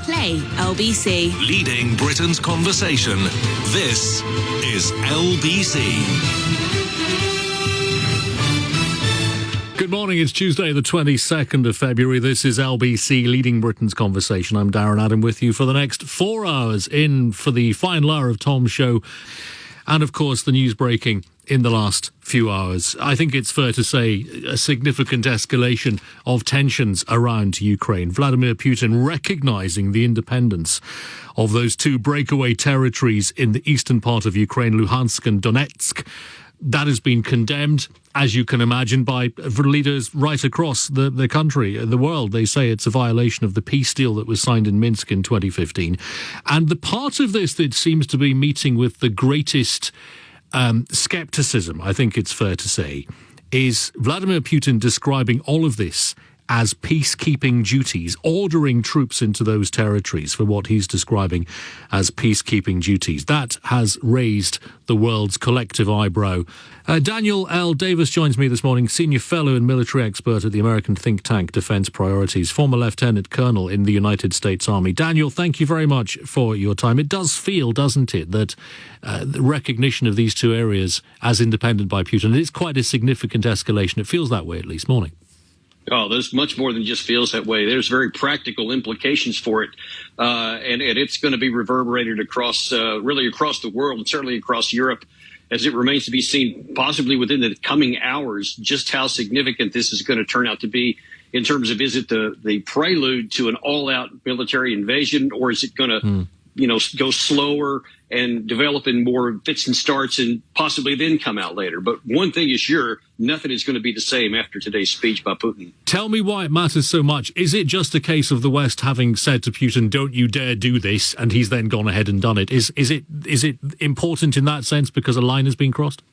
Play LBC. Leading Britain's conversation. This is LBC. Good morning, it's Tuesday the 22nd of February. This is LBC Leading Britain's Conversation. I'm Darren Adams with you for the next 4 hours in for the final hour of Tom's show. And of course the news breaking in the last few hours. I think it's fair to say a significant escalation of tensions around Ukraine. Vladimir Putin recognising the independence of those two breakaway territories in the eastern part of Ukraine, Luhansk and Donetsk. That has been condemned, as you can imagine, by leaders right across the country, the world. They say it's a violation of the peace deal that was signed in Minsk in 2015. And the part of this that seems to be meeting with the greatest skepticism, I think it's fair to say, is Vladimir Putin describing all of this as peacekeeping duties, ordering troops into those territories for what he's describing as peacekeeping duties. That has raised the world's collective eyebrow. Daniel L. Davis joins me this morning, senior fellow and military expert at the American think tank Defense Priorities, former Lieutenant Colonel in the United States Army. Daniel, thank you very much for your time. It does feel, doesn't it, that the recognition of these two areas as independent by Putin, it's quite a significant escalation. It feels that way, at least. Morning. Oh, there's much more than just feels that way. There's very practical implications for it. And it's going to be reverberated across, really across the world, and certainly across Europe, as it remains to be seen, possibly within the coming hours, just how significant this is going to turn out to be in terms of, is it the prelude to an all-out military invasion, or is it going to, go slower and develop in more fits and starts and possibly then come out later. But one thing is sure, nothing is going to be the same after today's speech by Putin. Tell me why it matters so much. Is it just a case of the West having said to Putin, don't you dare do this, and he's then gone ahead and done it? Is it important in that sense because a line has been crossed?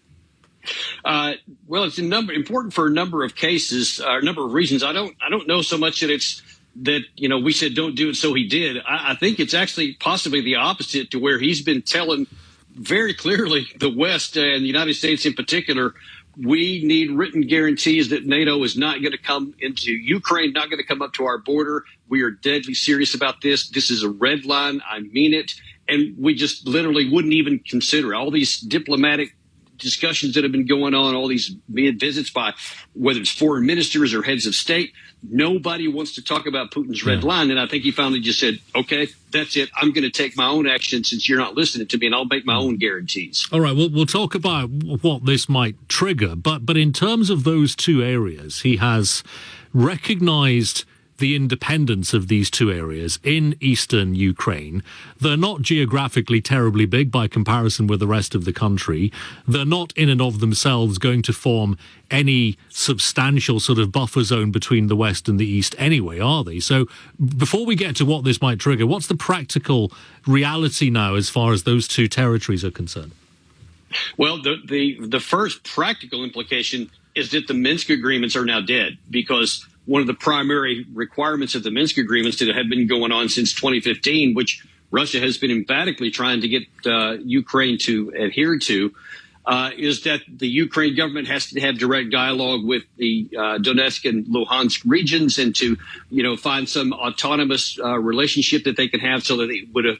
Well, it's important for a number of cases, a number of reasons. I don't know so much that it's that, we said don't do it, so he did. I think it's actually possibly the opposite, to where he's been telling very clearly the West and the United States in particular, we need written guarantees that NATO is not going to come into Ukraine, not going to come up to our border. We are deadly serious about this. This is a red line. I mean it. And we just literally wouldn't even consider all these diplomatic discussions that have been going on, all these visits by whether it's foreign ministers or heads of state. Nobody wants to talk about Putin's red line. And I think he finally just said, OK, that's it. I'm going to take my own action since you're not listening to me, and I'll make my own guarantees. All right. We'll talk about what this might trigger. But in terms of those two areas, he has recognized the independence of these two areas in eastern Ukraine. They're not geographically terribly big by comparison with the rest of the country. They're not in and of themselves going to form any substantial sort of buffer zone between the West and the East anyway, are they? So before we get to what this might trigger, what's the practical reality now as far as those two territories are concerned? Well, the first practical implication is that the Minsk agreements are now dead, because one of the primary requirements of the Minsk agreements that have been going on since 2015, which Russia has been emphatically trying to get Ukraine to adhere to, is that the Ukraine government has to have direct dialogue with the Donetsk and Luhansk regions, and to, find some autonomous relationship that they can have so that it would have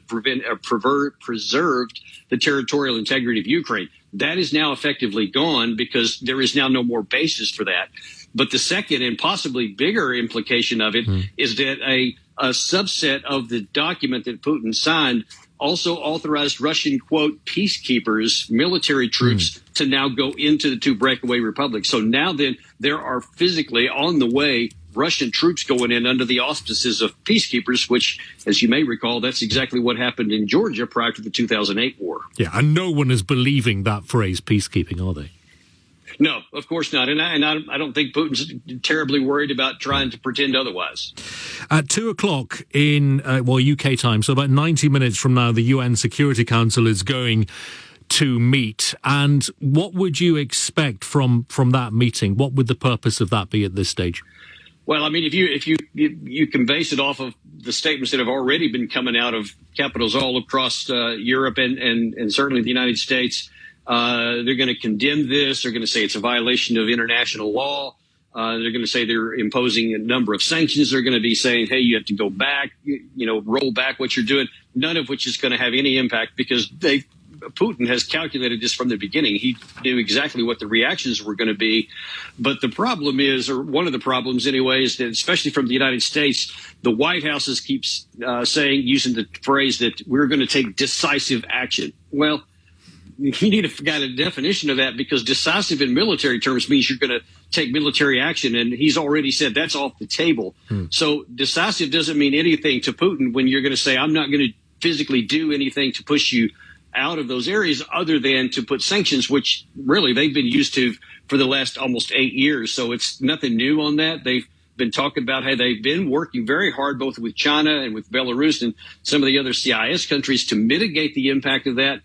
preserved the territorial integrity of Ukraine. That is now effectively gone, because there is now no more basis for that. But the second and possibly bigger implication of it is that a subset of the document that Putin signed also authorized Russian, quote, peacekeepers, military troops, to now go into the two breakaway republics. So now then there are physically on the way Russian troops going in under the auspices of peacekeepers, which, as you may recall, that's exactly what happened in Georgia prior to the 2008 war. Yeah, and no one is believing that phrase, peacekeeping, are they? No, of course not. And I don't think Putin's terribly worried about trying to pretend otherwise. At 2 o'clock in, UK time, so about 90 minutes from now, the UN Security Council is going to meet. And what would you expect from that meeting? What would the purpose of that be at this stage? Well, I mean, if you can base it off of the statements that have already been coming out of capitals all across Europe and certainly the United States, they're going to condemn this. They're going to say it's a violation of international law. They're going to say they're imposing a number of sanctions. They're going to be saying, hey, you have to go back, roll back what you're doing, none of which is going to have any impact because Putin has calculated this from the beginning. He knew exactly what the reactions were going to be. But the problem is, or one of the problems anyway, is that especially from the United States, the White House keeps using the phrase that we're going to take decisive action. Well, you need to get a definition of that because decisive in military terms means you're going to take military action. And he's already said that's off the table. So decisive doesn't mean anything to Putin when you're going to say, I'm not going to physically do anything to push you out of those areas other than to put sanctions, which really they've been used to for the last almost 8 years. So it's nothing new on that. They've been talking about how they've been working very hard, both with China and with Belarus and some of the other CIS countries to mitigate the impact of that.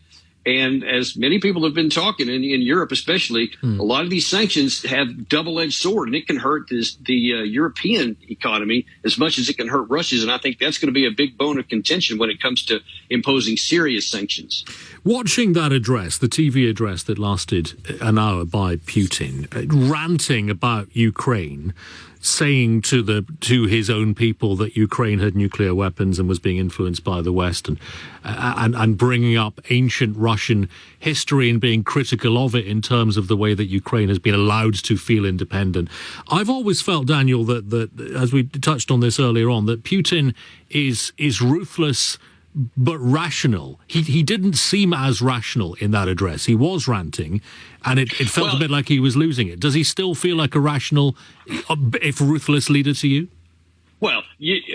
And as many people have been talking in Europe, especially, a lot of these sanctions have double-edged sword, and it can hurt the European economy as much as it can hurt Russia's. And I think that's going to be a big bone of contention when it comes to imposing serious sanctions. Watching that address, the TV address that lasted an hour by Putin, ranting about Ukraine, saying to his own people that Ukraine had nuclear weapons and was being influenced by the West, and bringing up ancient Russian history and being critical of it in terms of the way that Ukraine has been allowed to feel independent. I've always felt, Daniel, that as we touched on this earlier on, that Putin is ruthless but rational. He didn't seem as rational in that address. He was ranting, and it felt a bit like he was losing it. Does he still feel like a rational, if ruthless leader to you? Well,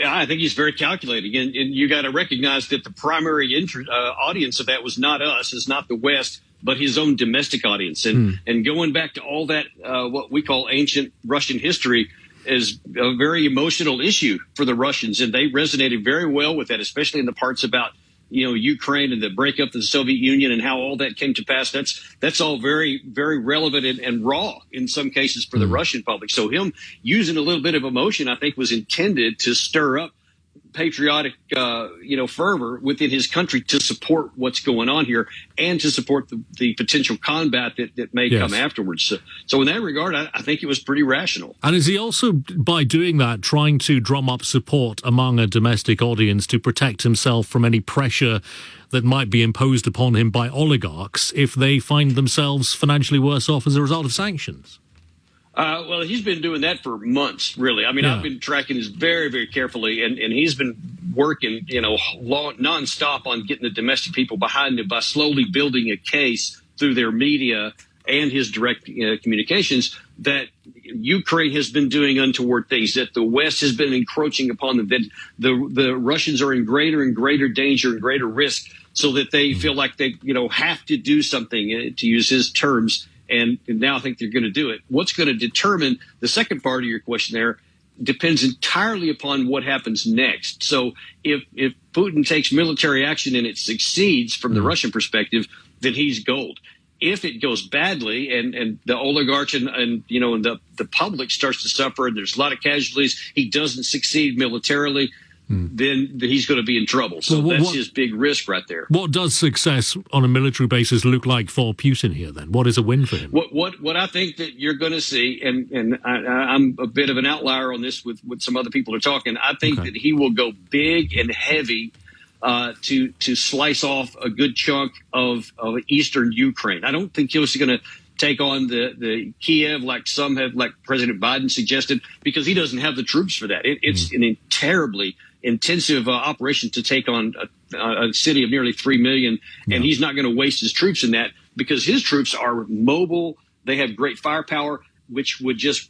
I think he's very calculating, and you got to recognize that the primary audience of that was not us, is not the West, but his own domestic audience. And going back to all that, what we call ancient Russian history, is a very emotional issue for the Russians, and they resonated very well with that, especially in the parts about Ukraine and the breakup of the Soviet Union and how all that came to pass. That's all very, very relevant and raw in some cases for the Russian public. So him using a little bit of emotion, I think, was intended to stir up patriotic, fervor within his country to support what's going on here and to support the potential combat that may come afterwards. So in that regard, I think it was pretty rational. And is he also, by doing that, trying to drum up support among a domestic audience to protect himself from any pressure that might be imposed upon him by oligarchs if they find themselves financially worse off as a result of sanctions? Well, he's been doing that for months, really. I mean, I've been tracking this very, very carefully, and he's been working, nonstop on getting the domestic people behind him by slowly building a case through their media and his direct communications that Ukraine has been doing untoward things, that the West has been encroaching upon them, that the Russians are in greater and greater danger and greater risk, so that they feel like they, have to do something, to use his terms. And now I think they're going to do it. What's going to determine the second part of your question there depends entirely upon what happens next. So if Putin takes military action and it succeeds from the Russian perspective, then he's gold. If it goes badly and the oligarchs and the public starts to suffer and there's a lot of casualties, he doesn't succeed militarily, then he's going to be in trouble. So that's his big risk right there. What does success on a military basis look like for Putin here, then? What is a win for him? What I think that you're going to see, and I'm a bit of an outlier on this with some other people are talking, I think that he will go big and heavy to slice off a good chunk of eastern Ukraine. I don't think he's going to take on the Kyiv like some have, like President Biden suggested, because he doesn't have the troops for that. It's an terribly intensive operation to take on a city of nearly 3 million, and he's not going to waste his troops in that because his troops are mobile. They have great firepower, which would just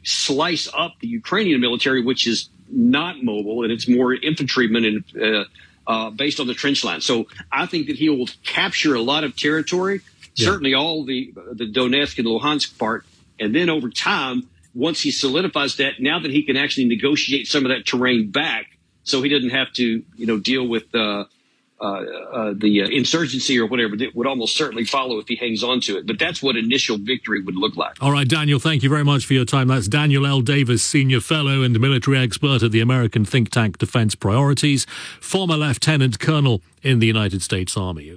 slice up the Ukrainian military, which is not mobile, and it's more infantrymen and based on the trench line. So I think that he will capture a lot of territory, certainly all the Donetsk and Luhansk part, and then over time, once he solidifies that, now that he can actually negotiate some of that terrain back, so he doesn't have to, deal with the insurgency or whatever that would almost certainly follow if he hangs on to it. But that's what initial victory would look like. All right, Daniel, thank you very much for your time. That's Daniel L. Davis, Senior Fellow and Military Expert at the American think tank Defense Priorities, former Lieutenant Colonel in the United States Army.